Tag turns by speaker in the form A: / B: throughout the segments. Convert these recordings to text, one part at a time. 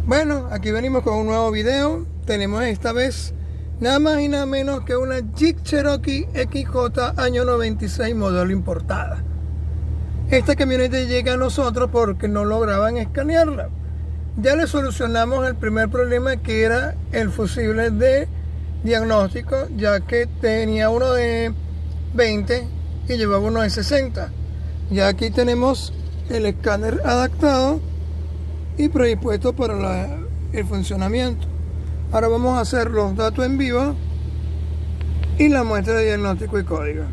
A: Bueno, aquí venimos con un nuevo video. Tenemos esta vez nada más y nada menos que una Jeep Cherokee XJ año 96 modelo importada. Esta camioneta llega a nosotros porque no lograban escanearla. Ya le solucionamos el primer problema, que era el fusible de diagnóstico, ya que tenía uno de 20 y llevaba uno de 60. Ya aquí tenemos el escáner adaptado y predispuesto para el funcionamiento. Ahora vamos a hacer los datos en vivo y la muestra de diagnóstico y código.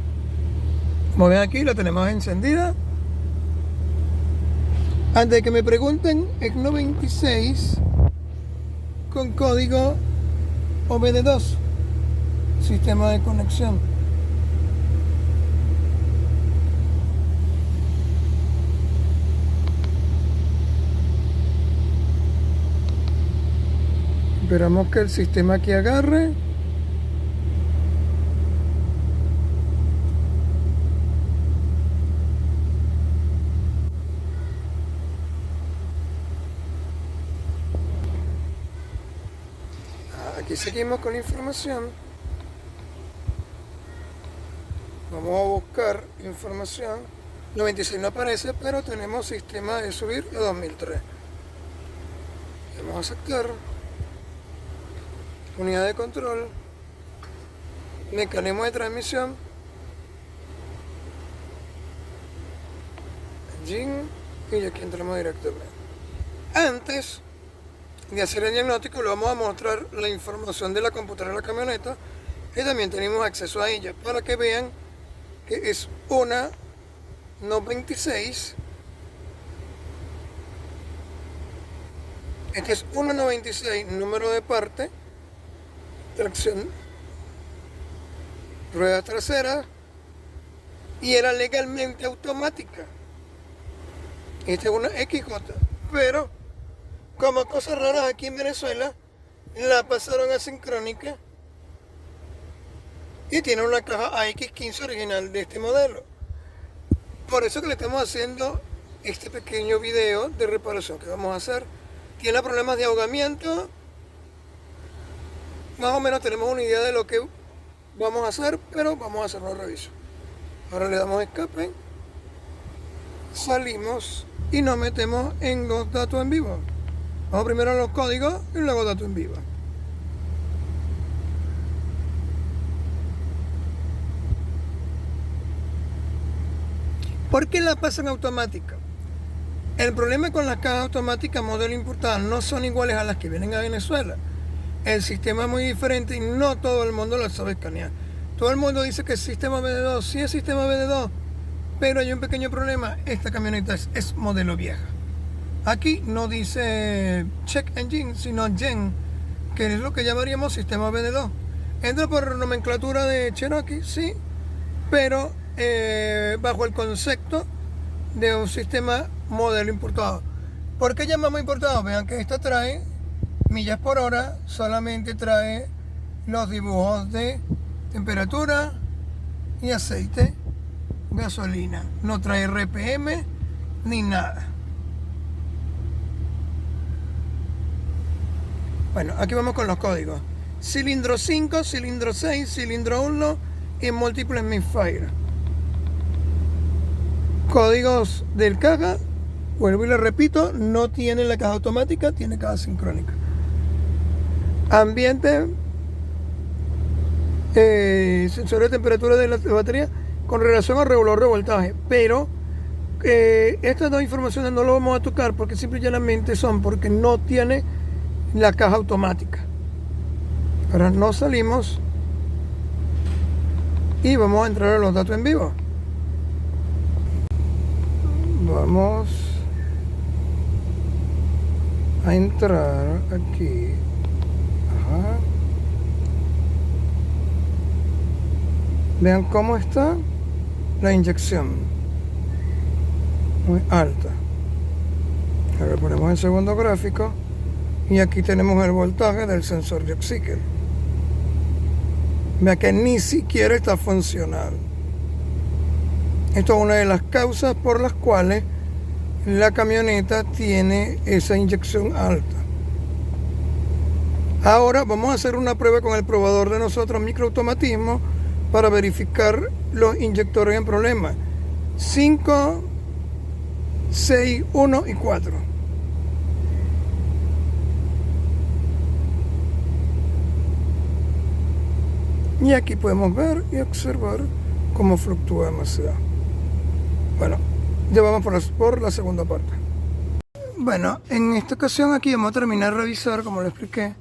A: Como ven, aquí la tenemos encendida. Antes de que me pregunten, es 96 con código OBD2, sistema de conexión. Esperamos que el sistema aquí agarre. Aquí seguimos con la información. Vamos a buscar información. 96 no aparece, pero tenemos sistema de subir de 2003. Vamos a aceptar. Unidad de control, mecanismo de transmisión, engine, y aquí entramos directamente. Antes de hacer el diagnóstico, le vamos a mostrar la información de la computadora de la camioneta, que también tenemos acceso a ella, para que vean que es una 96. Este es una 96, número de parte, tracción, rueda trasera, y era legalmente automática. Esta es una XJ, pero como cosas raras aquí en Venezuela, la pasaron a sincrónica y tiene una caja AX15 original de este modelo. Por eso que le estamos haciendo este pequeño video de reparación que vamos a hacer. Tiene problemas de ahogamiento. Más o menos tenemos una idea de lo que vamos a hacer, pero vamos a hacer una revisión. Ahora le damos escape, salimos y nos metemos en los datos en vivo. Vamos primero a los códigos y luego datos en vivo. ¿Por qué la pasan automática? El problema con las cajas automáticas modelo importadas no son iguales a las que vienen a Venezuela. El sistema es muy diferente y no todo el mundo lo sabe escanear. Todo el mundo dice que es sistema BD2, sí es sistema BD2, pero hay un pequeño problema. Esta camioneta es modelo vieja. Aquí no dice check engine, sino gen, que es lo que llamaríamos sistema BD2. Entra por nomenclatura de Cherokee, sí, pero bajo el concepto de un sistema modelo importado. ¿Por qué llamamos importado? Vean que esta trae millas por hora, solamente trae los dibujos de temperatura y aceite, gasolina, no trae RPM ni nada. Bueno, aquí vamos con los códigos: cilindro 5, cilindro 6, cilindro 1 y múltiples misfire. Códigos del caja, vuelvo y le repito, no tiene la caja automática, tiene caja sincrónica. Ambiente, sensor de temperatura de la batería con relación al regulador de voltaje, pero estas dos informaciones no lo vamos a tocar porque simple y llanamente son porque no tiene la caja automática. Ahora nos salimos y vamos a entrar a los datos en vivo. Vamos a entrar aquí. Ajá. Vean cómo está la inyección, muy alta. Ahora ponemos el segundo gráfico y aquí tenemos el voltaje del sensor de oxígeno. Vean que ni siquiera está funcionando. Esto es una de las causas por las cuales la camioneta tiene esa inyección alta. Ahora vamos a hacer una prueba con el probador de nosotros, microautomatismo, para verificar los inyectores en problema. 5, 6, 1 y 4. Y aquí podemos ver y observar cómo fluctúa demasiado. Bueno, ya vamos por la segunda parte. Bueno, en esta ocasión aquí vamos a terminar de revisar, como le expliqué.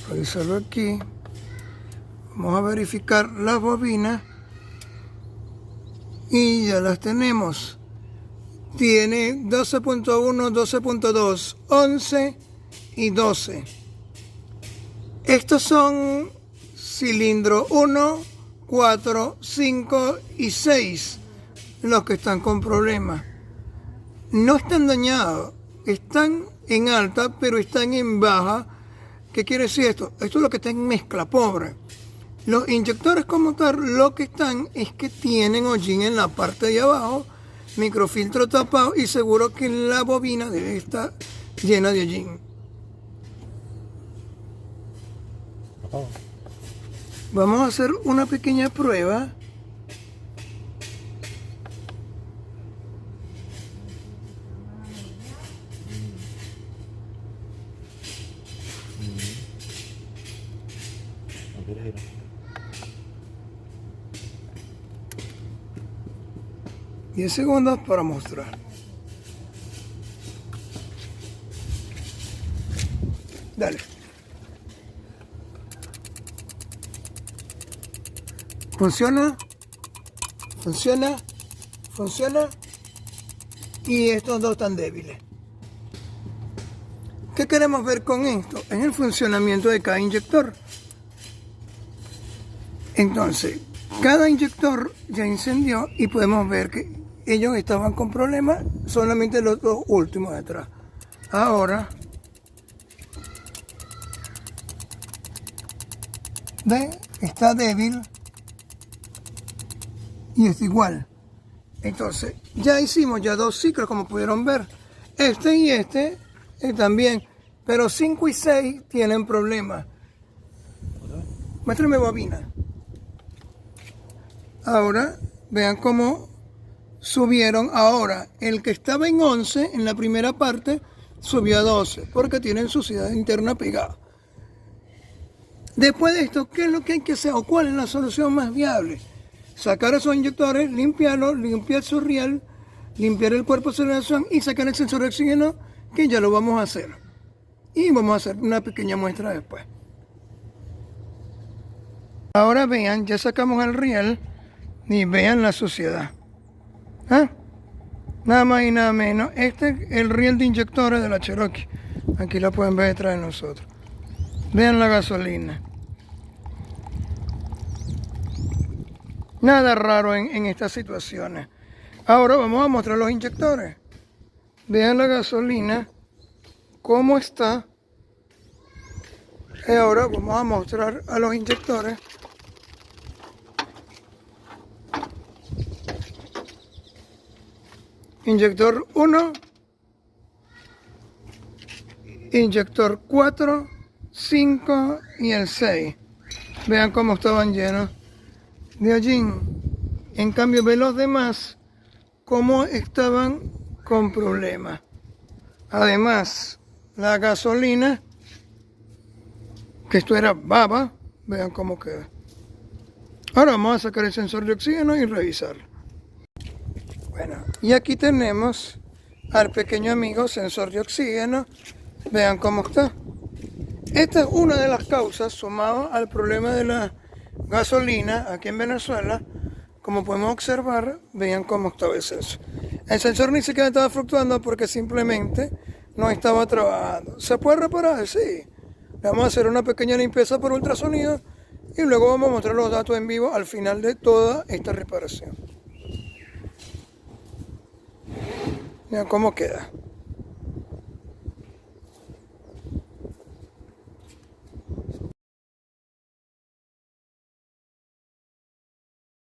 A: Revisarlo aquí. Vamos a verificar las bobinas. Y ya las tenemos. Tiene 12.1, 12.2, 11 y 12. Estos son cilindro 1, 4, 5 y 6 los que están con problemas. No están dañados, están en alta, pero están en baja. ¿Qué quiere decir esto? Esto es lo que está en mezcla pobre. Los inyectores como tal, lo que están es que tienen hollín en la parte de abajo, microfiltro tapado y seguro que la bobina debe estar llena de hollín. Vamos a hacer una pequeña prueba. Y 10 segundos para mostrar. Dale. Funciona, funciona, funciona. Y estos dos están débiles. ¿Qué queremos ver con esto? Es el funcionamiento de cada inyector. Entonces, cada inyector ya incendió y podemos ver que ellos estaban con problemas, solamente los dos últimos detrás. Ahora, ¿ven? Está débil y está igual. Entonces, ya hicimos ya dos ciclos, como pudieron ver. Este y este también, pero 5 y 6 tienen problemas. Muéstrame bobina. Ahora, vean cómo subieron. Ahora, el que estaba en 11, en la primera parte, subió a 12, porque tienen suciedad interna pegada. Después de esto, ¿qué es lo que hay que hacer? ¿O cuál es la solución más viable? Sacar esos inyectores, limpiarlos, limpiar su riel, limpiar el cuerpo de selección y sacar el sensor de oxígeno, que ya lo vamos a hacer. Y vamos a hacer una pequeña muestra después. Ahora vean, ya sacamos el riel y vean la suciedad. ¿Ah? Nada más y nada menos. Este es el riel de inyectores de la Cherokee. Aquí la pueden ver detrás de nosotros. Vean la gasolina. Nada raro en estas situaciones. Ahora vamos a mostrar los inyectores. Vean la gasolina, cómo está. Y ahora vamos a mostrar a los inyectores. Inyector 1, inyector 4, 5 y el 6. Vean cómo estaban llenos de hollín. En cambio, ve los demás cómo estaban con problemas. Además, la gasolina, que esto era baba, vean cómo queda. Ahora vamos a sacar el sensor de oxígeno y revisarlo. Bueno, y aquí tenemos al pequeño amigo sensor de oxígeno. Vean cómo está. Esta es una de las causas, sumado al problema de la gasolina aquí en Venezuela. Como podemos observar, vean cómo estaba el sensor. El sensor ni siquiera estaba fluctuando porque simplemente no estaba trabajando. ¿Se puede reparar? Sí. Le vamos a hacer una pequeña limpieza por ultrasonido y luego vamos a mostrar los datos en vivo al final de toda esta reparación. Vean cómo queda.